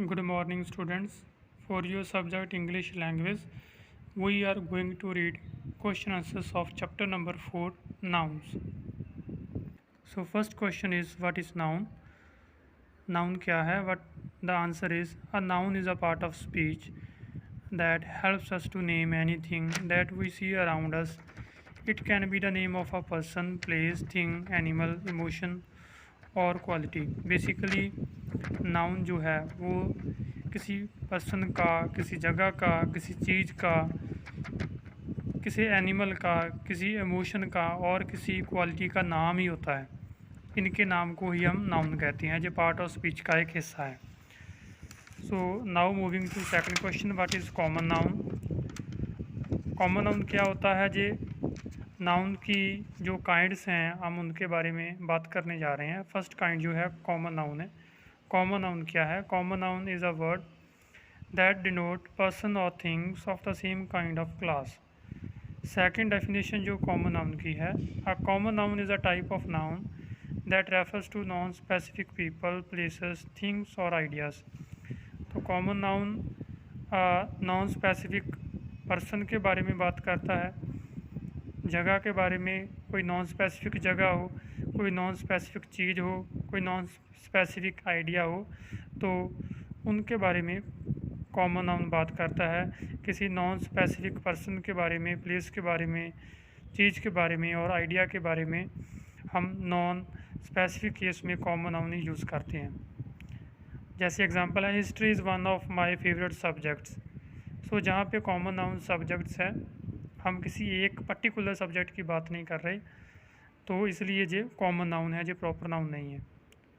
Good morning, students. For your subject English language, we are going to read question answers of chapter number 4, nouns. So first question is, what is noun? Noun क्या है? What the answer is, a noun is a part of speech that helps us to name anything that we see around us. It can be the name of a person, place, thing, animal, emotion और quality. Basically noun जो है वो किसी person का, किसी जगह का, किसी चीज़ का, किसी एनिमल का, किसी इमोशन का और किसी क्वालिटी का नाम ही होता है। इनके नाम को ही हम नाउन कहते हैं, जो पार्ट ऑफ स्पीच का एक हिस्सा है। So now moving to second question, what is common noun? Common noun क्या होता है? जे नाउन की जो काइंड्स हैं हम उनके बारे में बात करने जा रहे हैं। फर्स्ट काइंड जो है कॉमन नाउन है। कॉमन नाउन क्या है? Common noun is a word that denote person और things of the same kind of class. Second definition जो कॉमन नाउन की है, a common noun is a type of noun that refers to non specific people, places, things और ideas. तो common noun non specific person के बारे में बात करता है, जगह के बारे में, कोई नॉन स्पेसिफिक जगह हो, कोई नॉन स्पेसिफिक चीज़ हो, कोई नॉन स्पेसिफिक आइडिया हो, तो उनके बारे में कॉमन नाउन बात करता है। किसी नॉन स्पेसिफिक पर्सन के बारे में, प्लेस के बारे में, चीज़ के बारे में और आइडिया के बारे में हम नॉन स्पेसिफिक केस में कॉमन नाउन ही यूज़ करते हैं। जैसे एग्जांपल है, history is one of my favourite subjects. So जहाँ पे कॉमन नाउन सब्जेक्ट्स है, हम किसी एक पर्टिकुलर सब्जेक्ट की बात नहीं कर रहे, तो इसलिए ये कॉमन नाउन है, जो प्रॉपर नाउन नहीं है।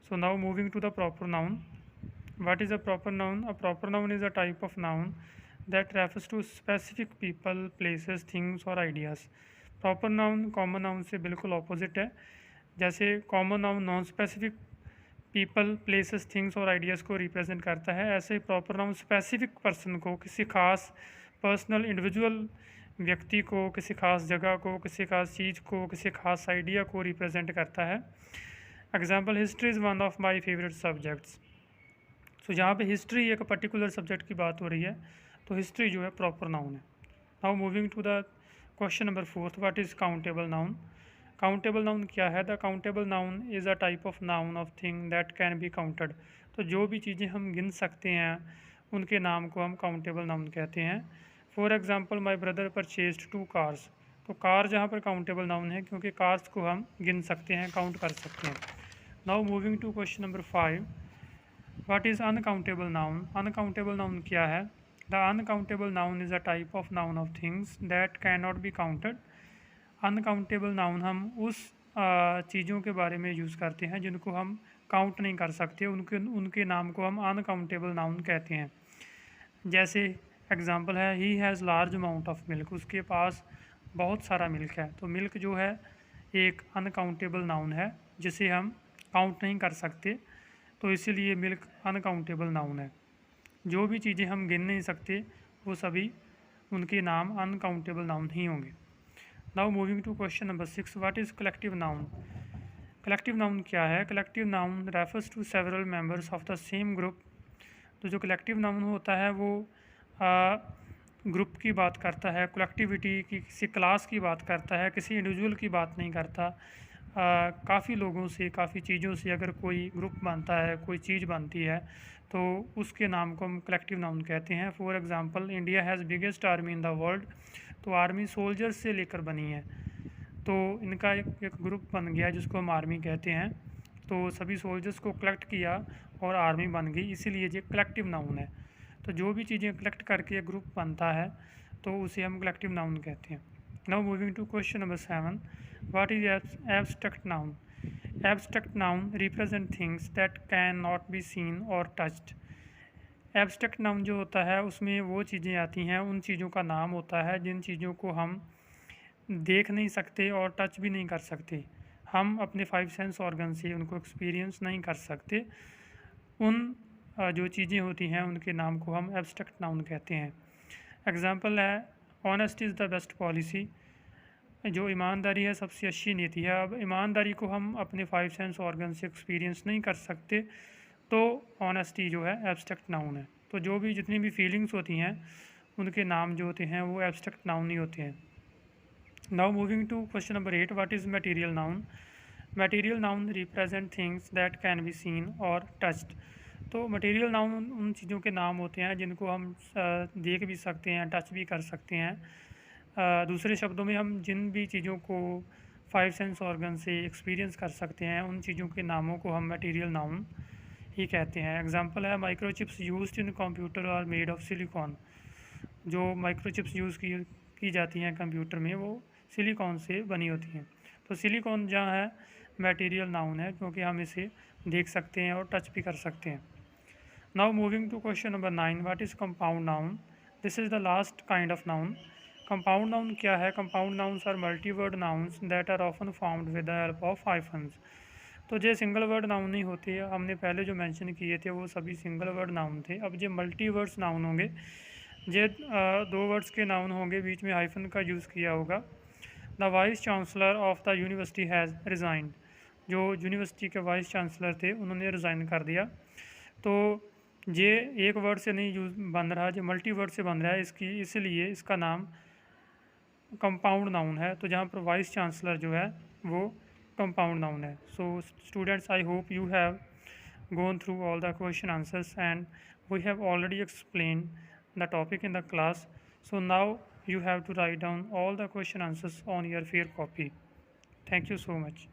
So now moving to the proper noun, what is a proper noun? A proper noun is a type of noun that refers to specific people, places, things और ideas. Proper noun common noun से बिल्कुल opposite है। जैसे common noun non specific people, places, things और ideas को represent करता है, ऐसे ही प्रॉपर नाउन स्पेसिफिक पर्सन को, किसी खास पर्सनल इंडिविजुअल व्यक्ति को, किसी खास जगह को, किसी खास चीज़ को, किसी खास आइडिया को रिप्रेजेंट करता है। Example, history is one of my favourite subjects. So जहाँ पे हिस्ट्री एक पर्टिकुलर सब्जेक्ट की बात हो रही है, तो हिस्ट्री जो है प्रॉपर नाउन है। Now moving to the question number fourth, what is countable noun? Countable noun क्या है? The countable noun is a type of noun of thing that can be counted. तो जो भी चीज़ें हम गिन सकते हैं उनके नाम को हम काउंटेबल नाउन कहते हैं। For example, my brother purchased 2 cars. तो कार जहाँ पर काउंटेबल नाउन है, क्योंकि कार्स को हम गिन सकते हैं, काउंट कर सकते हैं। Now moving to question number 5, what is uncountable noun? Uncountable noun क्या है? The uncountable noun is a type of noun of things that can not be counted. Uncountable noun हम उस चीज़ों के बारे में यूज़ करते हैं जिनको हम काउंट नहीं कर सकते, उनके उनके नाम को हम अनकाउंटेबल नाउन कहते हैं। जैसे एग्जांपल है, he has large amount of milk. उसके पास बहुत सारा मिल्क है। तो मिल्क जो है एक अनकाउंटेबल नाउन है, जिसे हम काउंट नहीं कर सकते, तो इसीलिए मिल्क अनकाउंटेबल नाउन है। जो भी चीज़ें हम गिन नहीं सकते वो सभी उनके नाम अनकाउंटेबल नाउन ही होंगे। Now moving to question number 6, what is collective noun? Collective noun क्या है? Collective noun refers to several members of the same group. तो जो कलेक्टिव नाउन होता है वो ग्रुप की बात करता है, कलेक्टिविटी की, किसी क्लास की बात करता है, किसी इंडिविजुअल की बात नहीं करता। काफ़ी लोगों से, काफ़ी चीज़ों से अगर कोई ग्रुप बनता है, कोई चीज़ बनती है, तो उसके नाम को हम कलेक्टिव नाउन कहते हैं। For example, India has biggest army in the world. तो आर्मी सोल्जर्स से लेकर बनी है, तो इनका एक ग्रुप बन गया जिसको हम आर्मी कहते हैं। तो सभी सोल्जर्स को कलेक्ट किया और आर्मी बन गई, इसीलिए ये कलेक्टिव नाउन है। तो जो भी चीज़ें कलेक्ट करके एक ग्रुप बनता है तो उसे हम कलेक्टिव नाउन कहते हैं। Now moving to question number 7, what is abstract noun? Abstract noun represent things that can not be seen और टच्ड। एब्स्ट्रैक्ट नाउन जो होता है उसमें वो चीज़ें आती हैं, उन चीज़ों का नाम होता है जिन चीज़ों को हम देख नहीं सकते और टच भी नहीं कर सकते। हम अपने 5 सेंस ऑर्गन से उनको एक्सपीरियंस नहीं कर सकते। उन जो चीज़ें होती हैं उनके नाम को हम एब्स्ट्रैक्ट नाउन कहते हैं। एग्जांपल है, honest is the best policy. जो ईमानदारी है सबसे अच्छी नीति है। अब ईमानदारी को हम अपने 5 सेंस ऑर्गन से एक्सपीरियंस नहीं कर सकते, तो ऑनेस्टी जो है एब्स्ट्रैक्ट नाउन है। तो जो भी जितनी भी फीलिंग्स होती हैं उनके नाम जो होते हैं वो एब्स्ट्रैक्ट नाउन ही होते हैं। Now moving to question number 8, what is material noun? Material noun represent things that can be seen और टच्ड। तो मटेरियल नाउन उन चीज़ों के नाम होते हैं जिनको हम देख भी सकते हैं, टच भी कर सकते हैं। दूसरे शब्दों में हम जिन भी चीज़ों को 5 सेंस ऑर्गन से एक्सपीरियंस कर सकते हैं उन चीज़ों के नामों को हम मटेरियल नाउन ही कहते हैं। एग्जांपल है microchips used in computer are made of silicon. जो माइक्रोचिप्स यूज़ की जाती हैं कंप्यूटर में वो सिलिकॉन से बनी होती हैं। तो सिलिकॉन जहाँ है मटेरियल नाउन है क्योंकि हम इसे देख सकते हैं और टच भी कर सकते हैं। Now moving to question number 9, what is compound noun? This is the last kind of noun. Compound noun क्या है? Compound nouns are multi word nouns that are often formed with the help of hyphens. तो जो single word noun नहीं होते, हमने पहले जो mention किए थे वो सभी सिंगल वर्ड नाउन थे। अब जो मल्टी वर्ड्स नाउन होंगे, ये 2 वर्ड्स के नाउन होंगे, बीच में हाइफन का यूज़ किया होगा। The vice chancellor of the university has resigned. जो यूनिवर्सिटी के वाइस चांसलर थे उन्होंने रिज़ाइन कर दिया। तो ये एक वर्ड से नहीं यूज़ बन रहा, जो मल्टी वर्ड से बन रहा है, इसलिए इसका नाम कंपाउंड नाउन है। तो जहाँ पर वाइस चांसलर जो है वो कंपाउंड नाउन है। So students, I hope you have gone through all the question answers and we have already explained the topic in the class. So now you have to write down all the question answers on your fair copy. Thank you so much.